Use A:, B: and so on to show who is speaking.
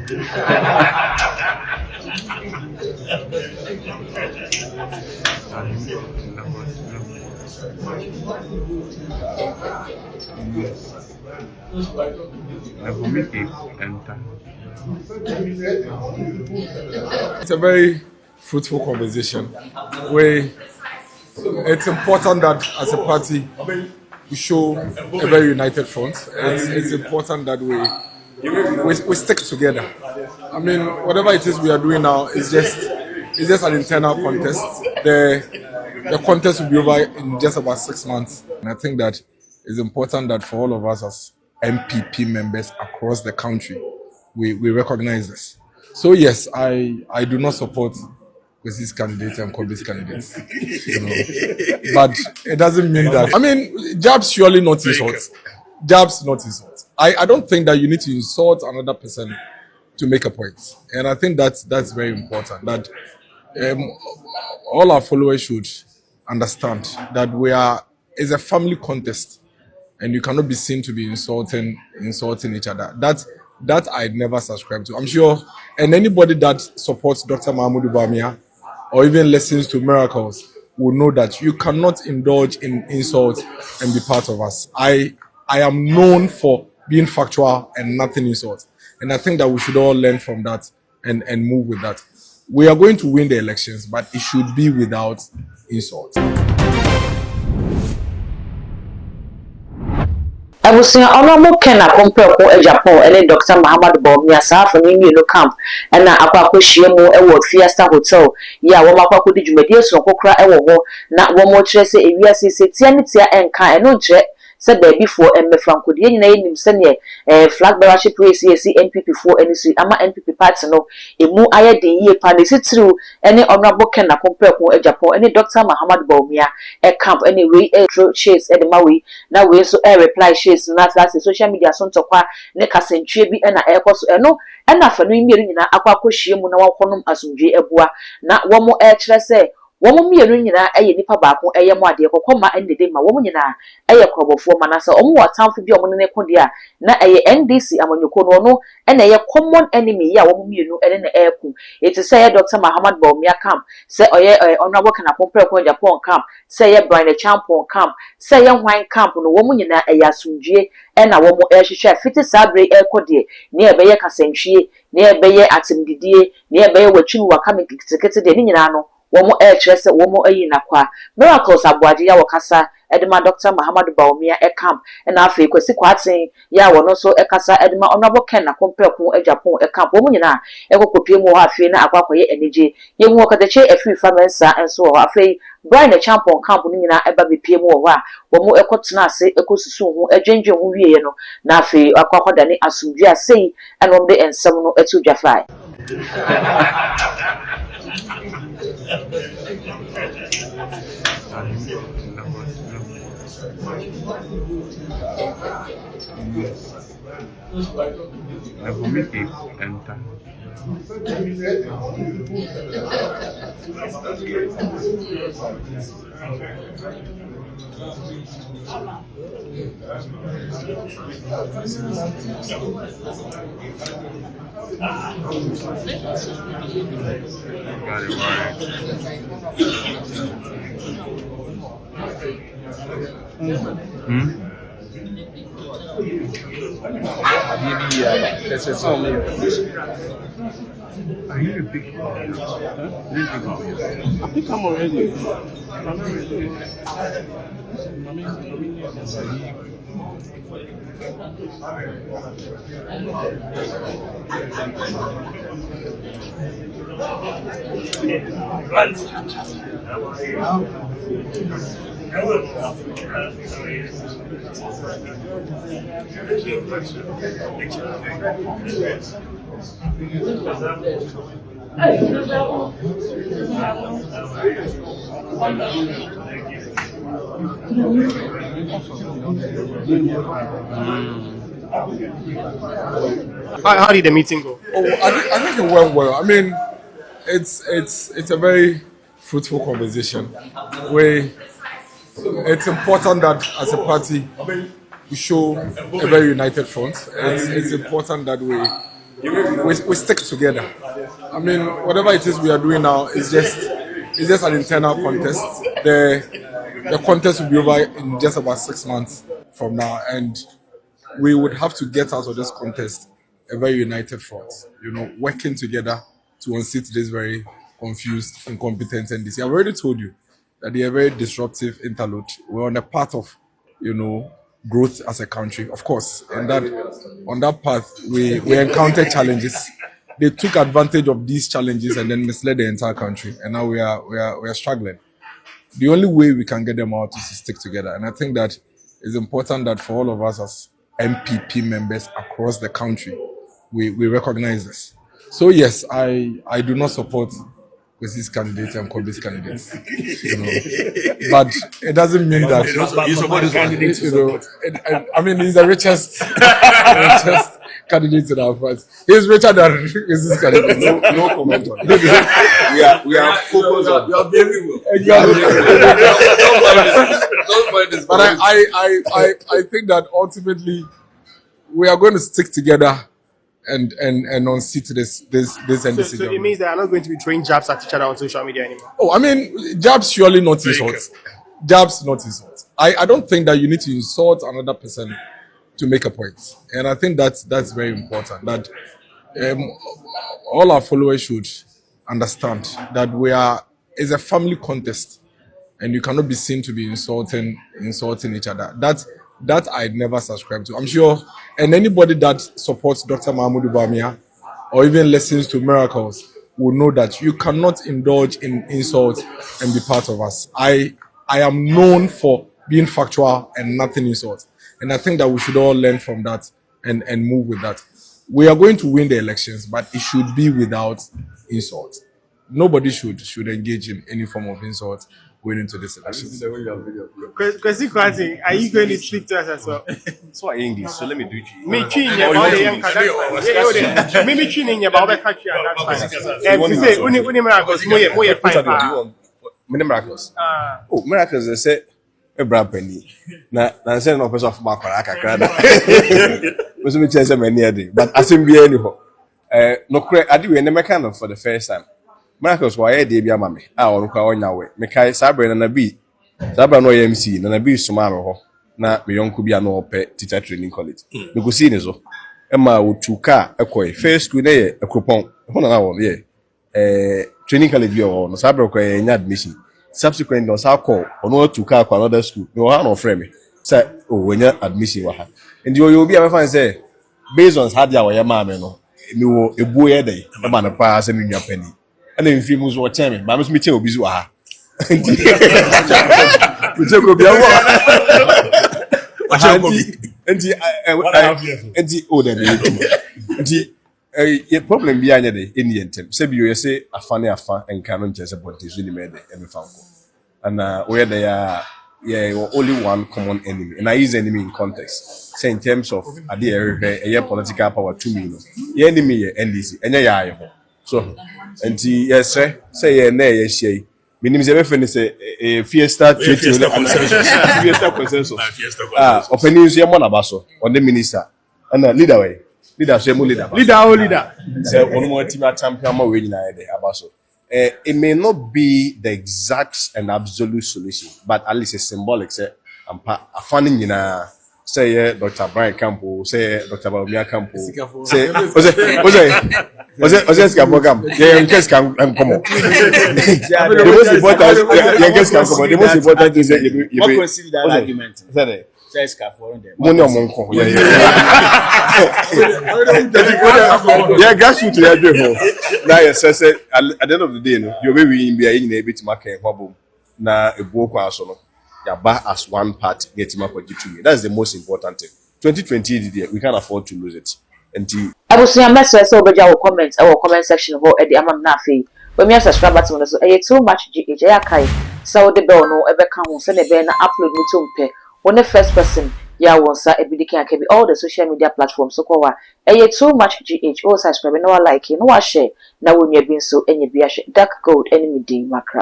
A: It's a very fruitful conversation. It's important that as a party we show a very united front. It's important that we stick together. I mean, whatever it is we are doing now is just an internal contest. The contest will be over in just about 6 months, and I think that it's important that for all of us as MPP members across the country, we recognize this. So yes, I do not support with these candidates and Kobe's candidates, but it doesn't mean that. I mean, jabs surely not insult. Jabs not insult. I don't think that you need to insult another person to make a point, and I think that's very important. That all our followers should understand that it's a family contest, and you cannot be seen to be insulting each other. That I never subscribe to. I'm sure, and anybody that supports Dr. Mahmoud Bawumia or even listens to Miracles will know that you cannot indulge in insult and be part of us. I am known for being factual and nothing insult, and I think that we should all learn from that and move with that. We are going to win the elections, but it should be without insult.
B: Abusia Honorable Kena compare ko Agyapong and Dr. Muhammad Bawumia sa for ni no camp and na akwa hyiemu e Fiesta hotel ya wo makwa ko di dwumadi so kokra e wo na wo mo kire se ewiase se tia ne tia enka e no kire se baby for Franco de nyina enim se ne flag bearership race yesi NPP for NC ama NPP party no emu aye de yie pa ne sitru ene Honorable Kena compare ko Agyapong ene Dr. Muhammad Bawumia e camp ene we through chase e de mawe na we so reply chase na last social media so ntokwa ne kasentwe bi na ekoso eno na fa no mieru nyina akwa hyiemu na wakonom asomdwe ebua na wo mo kire se womo mienu nyina eye nipa baako eye mo ade kokoma ndede ma womo nyina eye krobofo manasa omo watamfo bi omo ne kode a na eye NDC amanyoko no no na eye common enemy ya womo mienu ene na eku it is say Dr. Muhammad Bawumia camp say oye Honorable Kena compare ko Agyapong camp say ye Brian Champon camp say ye Hwan camp no womo nyina eye asomdwe na womo hwehwe fiti sabre ekode ne ebeye kasentwie ne ebeye atimdidie ne ebeye watwinu wakame kitikete de nyina no womo kire se womo ayi nakwa Miracles aboaje ya wakasa edema Dr. Muhammad Bawumia camp na afi kwesi kwaten ya wono so ekasa edema Honorable Kena compare ko Agyapong camp womo nyina ekokopie mu afi na akwakoye eneje yemu okadache afi famensa enso ho afi Brian Champon camp ni nyina eba bepie mu ho a womo ekotena ase ekosusu ho adwenje ho wieye no na afi akwakoda ne asumdwe asei enom de ensem no etu dwafai.
C: Are you a big fan? I think I'm already. How did the meeting go?
A: I think it went well. I mean, it's a very fruitful conversation. It's important that as a party we show a very united front. It's important that we stick together. I mean, whatever it is we are doing now is just an internal contest. The contest will be over in just about 6 months from now, and we would have to get out of this contest a very united front. Working together to unseat this very confused, incompetent NDC. I've already told you that they are very disruptive interlude. We're on a path of, growth as a country, of course, and that on that path we encountered challenges. They took advantage of these challenges and then misled the entire country, and now we are struggling. The only way we can get them out is to stick together, and I think that it's important that for all of us as MPP members across the country, we recognize this. So yes, I do not support Kwesi's candidates and Kobe's candidates, but it doesn't mean that
D: you support his candidates.
A: I mean, he's the richest candidate in our party. He's richer than Kwesi's candidate.
D: No comment on that. we are focused on. You are very well.
A: Exactly. But I think that ultimately we are going to stick together and unseat this NDC.
E: So it means that I'm not going to be throwing jabs at each other on social media anymore.
A: Oh, I mean, jabs surely not insult. Jabs not insult. I don't think that you need to insult another person to make a point, and I think that's very important. That all our followers should understand that it's a family contest, and you cannot be seen to be insulting each other. That I never subscribe to. I'm sure, and anybody that supports Dr. Mahmoud Bawumia or even listens to Miracles will know that you cannot indulge in insult and be part of us. I am known for being factual and nothing insult, and I think that we should all learn from that and move with that. We are going to win the elections, but it should be without insult. Nobody should engage in any form of insult going into this election.
E: Kwesi, are you going to speak to us as well?
D: So I English, so let me do it.
E: Me treating you about the young cat. Me treating you about the country at that time. And to say, uni Miracles, more fine.
D: Many miracles. Oh, miracles, they say, a brand penny. Now, say no person of Makaraka crowd. Was me chase many a day, but as in be anyhow. No, I do in the mechanic for the first time. Miracles, why they be a mammy? I will call on your way. Mekai Sabra and a bee. Sabra no MC, and a bee tomorrow. Na me young could be an old pet teacher training college. You could see this. Emma would 2 car, a quay, first school day, a coupon, 1 hour, yeah. Training college, or Sabra in admission. Subsequent was our call, or no 2 car, another school, no one or frame. Say, oh, when you're admission, and you'll be a fine say, based on how your mamma, no, a boy a day, a man of pass and in your penny. And then famous watch me, but I must meet you with you. And problem behind the Indian team. Say you say a funny affair and cannot just about this really made every family. And where they are, only one common enemy, and I use enemy in context. Say in terms of a political power 2 million. The enemy NDC, and so, and yes, sir, say yes, ye. Meaning, a Fiesta Fiesta consensus. Opening is your monabaso on the minister and a leader way. Leader, leader. Say one more team at champion more winning abaso. It may not be the exact and absolute solution, but at least a symbolic say, a funding in a. Say Dr. Brian Campo, say Dr. Bawumia Campo, say Ose Scapogam, the youngest can come. The most important, youngest can come. The most important is that you consider that argument. Say Scapogam. Yeah, grassroots to every home. Now, yes, at the end of the day, you're very be in a bit to market hobble. Now, a book also. As one part getting up with you. That's the most important thing. 2020, we can't afford to lose it.
B: I will see a message over our comments, our comment section or at the Amam Nafi. When you subscribe to us, too much GHI. So the bell no ever come send a banner upload me to when the first person, ya was a can be all the social media platforms. So, too much GH or subscribe, no like, no share. Now when you've been so any dark gold enemy day, macro.